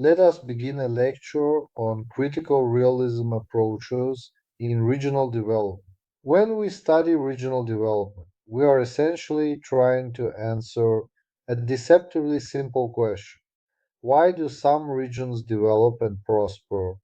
Let us begin a lecture on critical realism approaches in regional development. When we study regional development, we are essentially trying to answer a deceptively simple question. Why do some regions develop and prosper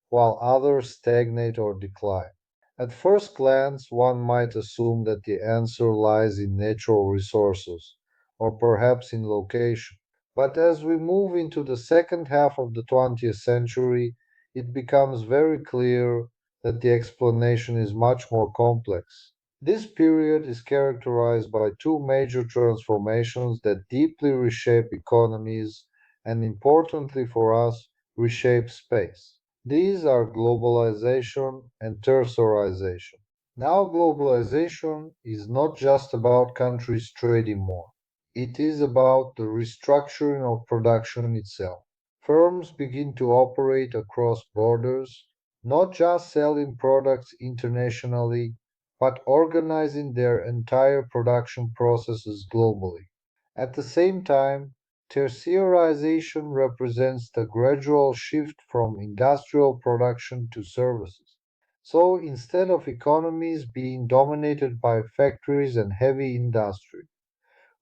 while others stagnate or decline? At first glance, one might assume that the answer lies in natural resources or perhaps in location. But as we move into the second half of the 20th century, it becomes very clear that the explanation is much more complex. This period is characterized by two major transformations that deeply reshape economies and, importantly for us, reshape space. These are globalization and tertiarization. Now, globalization is not just about countries trading more. It is about the restructuring of production itself. Firms begin to operate across borders, not just selling products internationally, but organizing their entire production processes globally. At the same time, tertiarization represents the gradual shift from industrial production to services. So instead of economies being dominated by factories and heavy industry,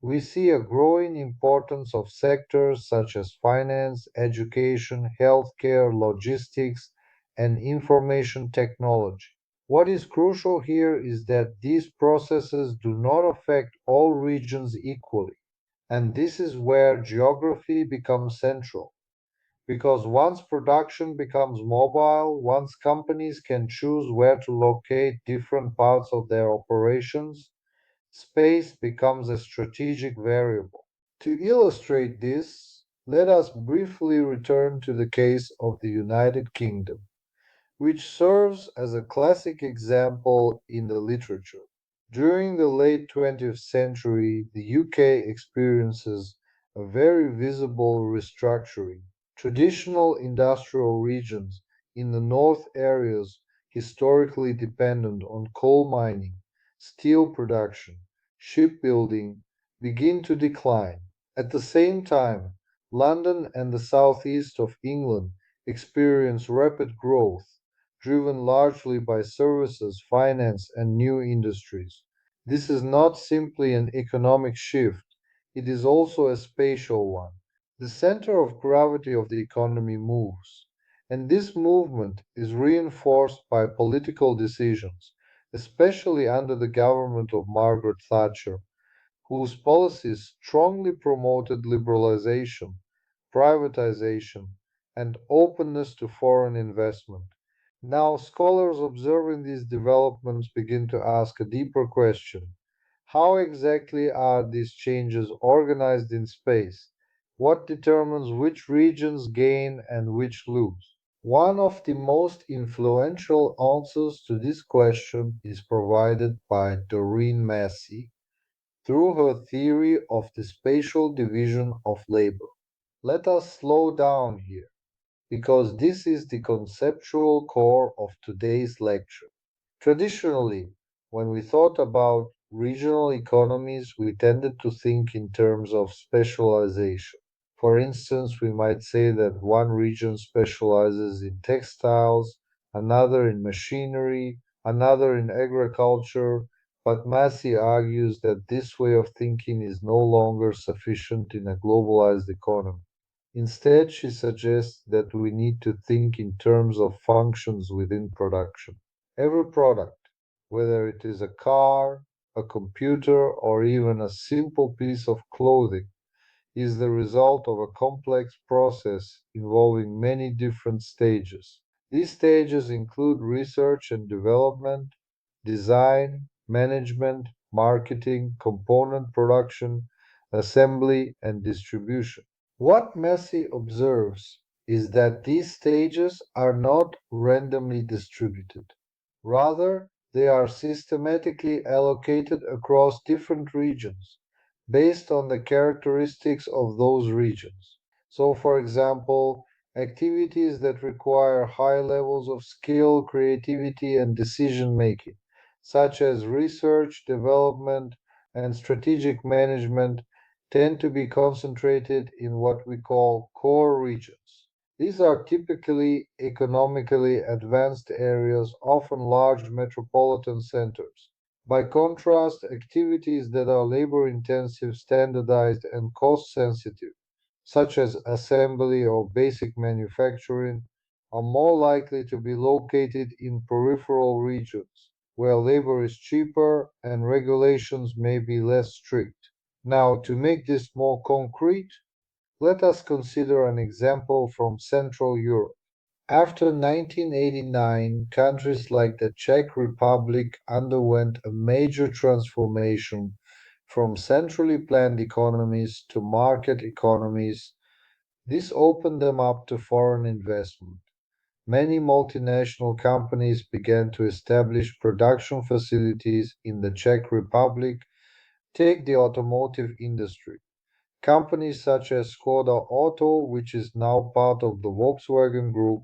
we see a growing importance of sectors such as finance, education, healthcare, logistics, and information technology. What is crucial here is that these processes do not affect all regions equally. And this is where geography becomes central. Because once production becomes mobile, once companies can choose where to locate different parts of their operations, space becomes a strategic variable. To illustrate this, let us briefly return to the case of the United Kingdom, which serves as a classic example in the literature. During the late 20th century, the UK experiences a very visible restructuring. Traditional industrial regions in the north areas historically dependent on coal mining, steel production, shipbuilding begin to decline. At the same time, London and the southeast of England experience rapid growth driven largely by services, finance, and new industries. This is not simply an economic shift, it is also a spatial one. The center of gravity of the economy moves, and this movement is reinforced by political decisions, especially under the government of Margaret Thatcher, whose policies strongly promoted liberalization, privatization, and openness to foreign investment. Now, scholars observing these developments begin to ask a deeper question. How exactly are these changes organized in space? What determines which regions gain and which lose? One of the most influential answers to this question is provided by Doreen Massey through her theory of the spatial division of labor. Let us slow down here because this is the conceptual core of today's lecture. Traditionally, when we thought about regional economies, we tended to think in terms of specialization. For instance, we might say that one region specializes in textiles, another in machinery, another in agriculture, but Massey argues that this way of thinking is no longer sufficient in a globalized economy. Instead, she suggests that we need to think in terms of functions within production. Every product, whether it is a car, a computer, or even a simple piece of clothing, is the result of a complex process involving many different stages. These stages include research and development, design, management, marketing, component production, assembly, and distribution. What Massey observes is that these stages are not randomly distributed. Rather, they are systematically allocated across different regions based on the characteristics of those regions. So, for example, activities that require high levels of skill, creativity, and decision making, such as research, development, and strategic management, tend to be concentrated in what we call core regions. These are typically economically advanced areas, often large metropolitan centers. By contrast, activities that are labor intensive, standardized, and cost sensitive, such as assembly or basic manufacturing, are more likely to be located in peripheral regions, where labor is cheaper and regulations may be less strict. Now, to make this more concrete, let us consider an example from Central Europe. After 1989, countries like the Czech Republic underwent a major transformation from centrally planned economies to market economies. This opened them up to foreign investment. Many multinational companies began to establish production facilities in the Czech Republic. Take the automotive industry. Companies such as Skoda Auto, which is now part of the Volkswagen Group,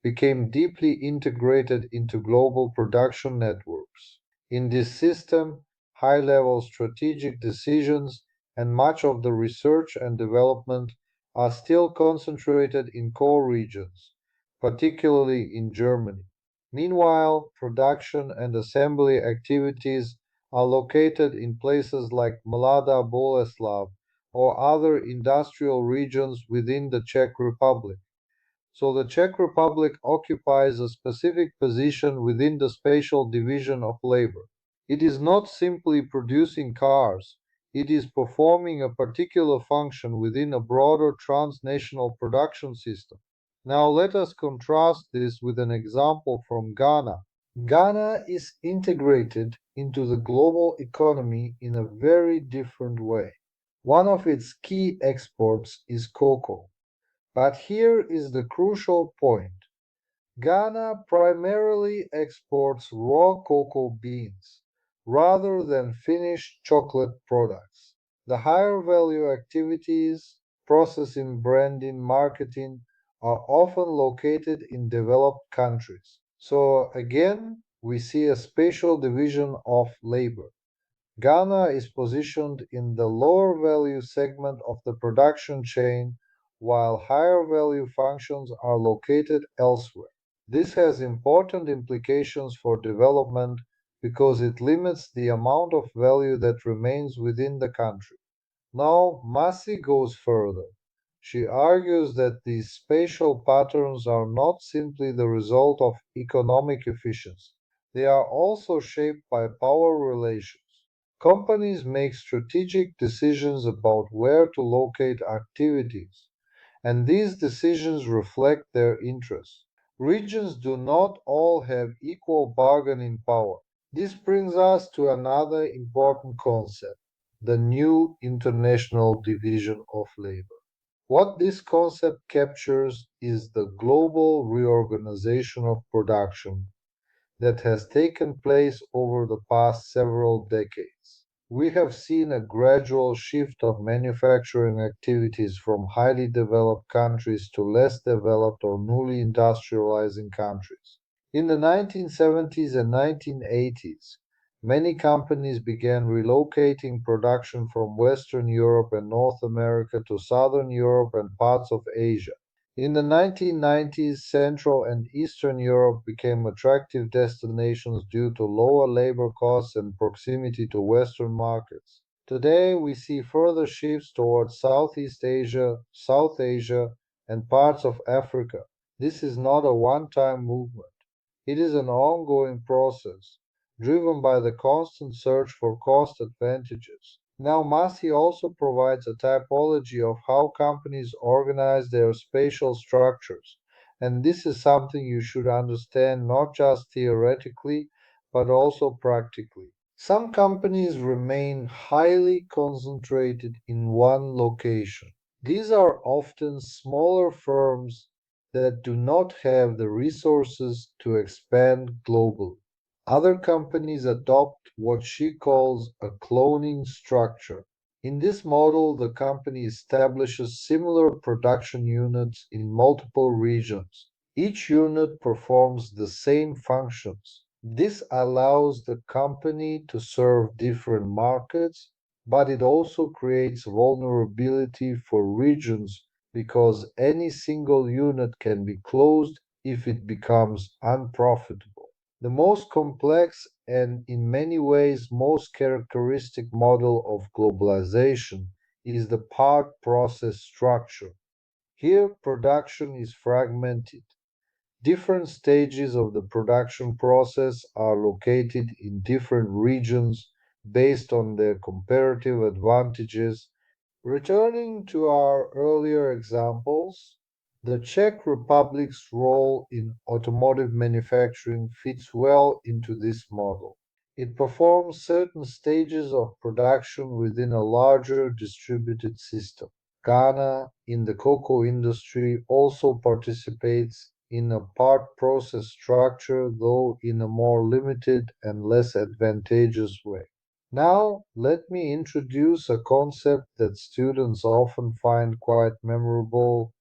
became deeply integrated into global production networks. In this system, high level strategic decisions and much of the research and development are still concentrated in core regions, particularly in Germany. Meanwhile, production and assembly activities are located in places like Mlada Boleslav or other industrial regions within the Czech Republic. So the Czech Republic occupies a specific position within the spatial division of labor. It is not simply producing cars, it is performing a particular function within a broader transnational production system. Now let us contrast this with an example from Ghana. Ghana is integrated into the global economy in a very different way. One of its key exports is cocoa. But here is the crucial point. Ghana primarily exports raw cocoa beans rather than finished chocolate products. The higher value activities, processing, branding, marketing, are often located in developed countries. So again, we see a spatial division of labor. Ghana is positioned in the lower value segment of the production chain, while higher value functions are located elsewhere. This has important implications for development because it limits the amount of value that remains within the country. Now, Massey goes further. She argues that these spatial patterns are not simply the result of economic efficiency, they are also shaped by power relations. Companies make strategic decisions about where to locate activities, and these decisions reflect their interests. Regions do not all have equal bargaining power. This brings us to another important concept, the new international division of labor. What this concept captures is the global reorganization of production that has taken place over the past several decades. We have seen a gradual shift of manufacturing activities from highly developed countries to less developed or newly industrializing countries. In the 1970s and 1980s, many companies began relocating production from Western Europe and North America to Southern Europe and parts of Asia. In the 1990s, Central and Eastern Europe became attractive destinations due to lower labor costs and proximity to Western markets. Today, we see further shifts towards Southeast Asia, South Asia, and parts of Africa. This is not a one time movement. It is an ongoing process, driven by the constant search for cost advantages. Now, Massey also provides a typology of how companies organize their spatial structures, and this is something you should understand not just theoretically, but also practically. Some companies remain highly concentrated in one location. These are often smaller firms that do not have the resources to expand globally. Other companies adopt what she calls a cloning structure. In this model, the company establishes similar production units in multiple regions. Each unit performs the same functions. This allows the company to serve different markets, but it also creates vulnerability for regions because any single unit can be closed if it becomes unprofitable. The most complex and in many ways most characteristic model of globalization is the part process structure. Here, production is fragmented. Different stages of the production process are located in different regions based on their comparative advantages. Returning to our earlier examples, the Czech Republic's role in automotive manufacturing fits well into this model. It performs certain stages of production within a larger distributed system. Ghana, in the cocoa industry, also participates in a part process structure, though in a more limited and less advantageous way. Now, let me introduce a concept that students often find quite memorable,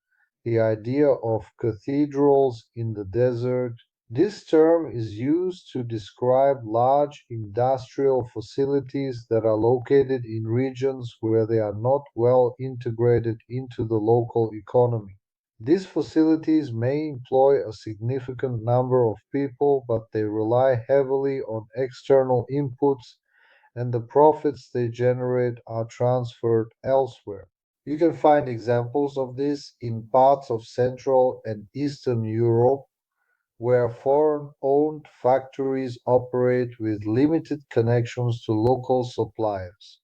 the idea of cathedrals in the desert. This term is used to describe large industrial facilities that are located in regions where they are not well integrated into the local economy. These facilities may employ a significant number of people, but they rely heavily on external inputs and the profits they generate are transferred elsewhere. You can find examples of this in parts of Central and Eastern Europe where foreign-owned factories operate with limited connections to local suppliers.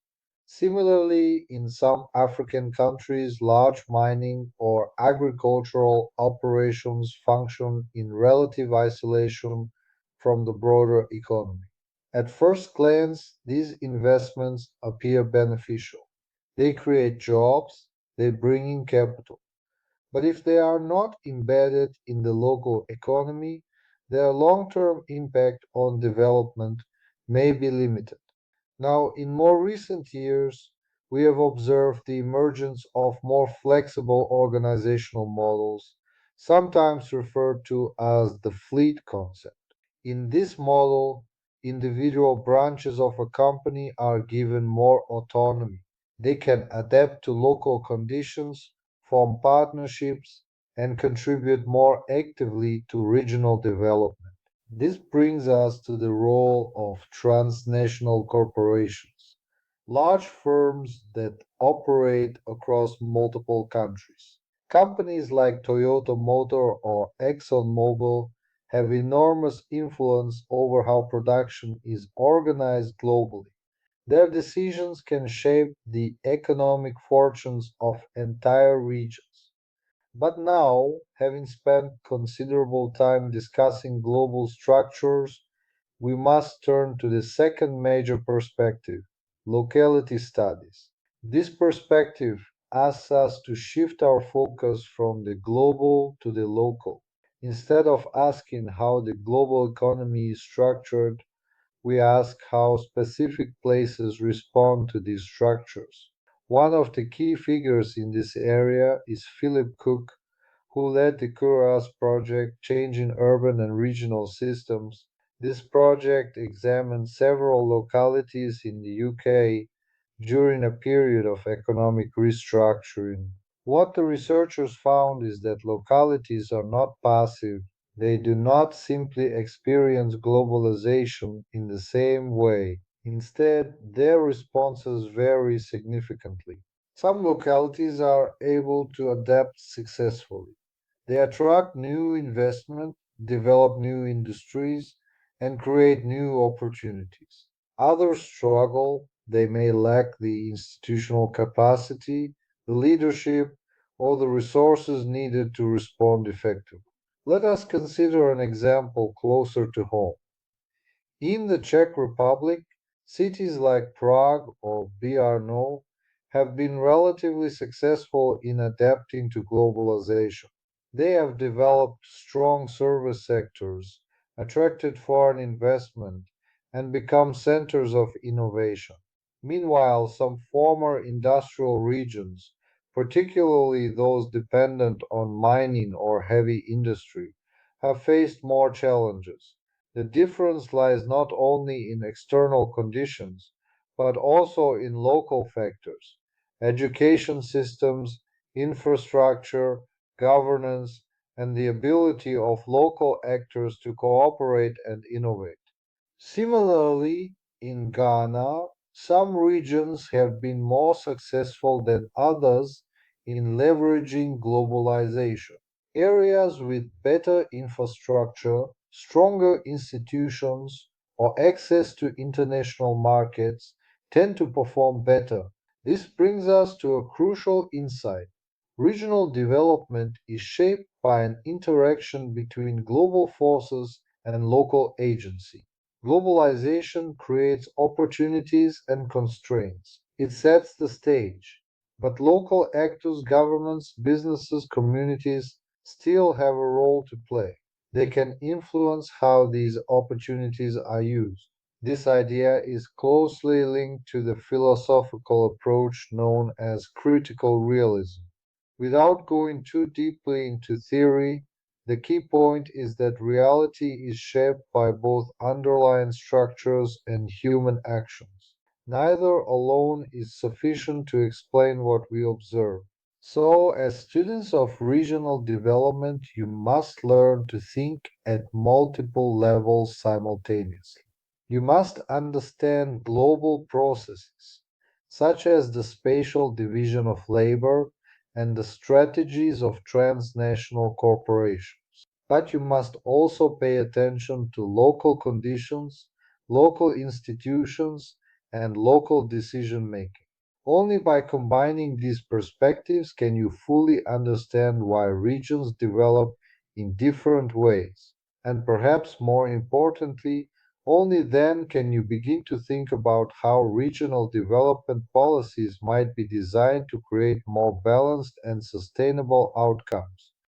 Similarly, in some African countries, large mining or agricultural operations function in relative isolation from the broader economy. At first glance, these investments appear beneficial. They create jobs, they bring in capital. But if they are not embedded in the local economy, their long-term impact on development may be limited. Now, in more recent years, we have observed the emergence of more flexible organizational models, sometimes referred to as the fleet concept. In this model, individual branches of a company are given more autonomy. They can adapt to local conditions, form partnerships, and contribute more actively to regional development. This brings us to the role of transnational corporations, large firms that operate across multiple countries. Companies like Toyota Motor or ExxonMobil have enormous influence over how production is organized globally. Their decisions can shape the economic fortunes of entire regions. But now, having spent considerable time discussing global structures, we must turn to the second major perspective, locality studies. This perspective asks us to shift our focus from the global to the local. Instead of asking how the global economy is structured, we ask how specific places respond to these structures. One of the key figures in this area is Philip Cook, who led the Curas project Changing Urban and Regional Systems. This project examined several localities in the UK during a period of economic restructuring. What the researchers found is that localities are not passive. They do not simply experience globalization in the same way. Instead, their responses vary significantly. Some localities are able to adapt successfully. They attract new investment, develop new industries, and create new opportunities. Others struggle. They may lack the institutional capacity, the leadership, or the resources needed to respond effectively. Let us consider an example closer to home. In the Czech Republic, cities like Prague or Brno have been relatively successful in adapting to globalization. They have developed strong service sectors, attracted foreign investment, and become centers of innovation. Meanwhile, some former industrial regions, particularly those dependent on mining or heavy industry, have faced more challenges. The difference lies not only in external conditions, but also in local factors, education systems, infrastructure, governance, and the ability of local actors to cooperate and innovate. Similarly, in Ghana, some regions have been more successful than others in leveraging globalization. Areas with better infrastructure, stronger institutions, or access to international markets tend to perform better. This brings us to a crucial insight. Regional development is shaped by an interaction between global forces and local agency. Globalization creates opportunities and constraints. It sets the stage. But local actors, governments, businesses, communities still have a role to play. They can influence how these opportunities are used. This idea is closely linked to the philosophical approach known as critical realism. Without going too deeply into theory, the key point is that reality is shaped by both underlying structures and human actions. Neither alone is sufficient to explain what we observe. So, as students of regional development, you must learn to think at multiple levels simultaneously. You must understand global processes, such as the spatial division of labor and the strategies of transnational corporations. But you must also pay attention to local conditions, local institutions, and local decision making. Only by combining these perspectives can you fully understand why regions develop in different ways. And perhaps more importantly, only then can you begin to think about how regional development policies might be designed to create more balanced and sustainable outcomes.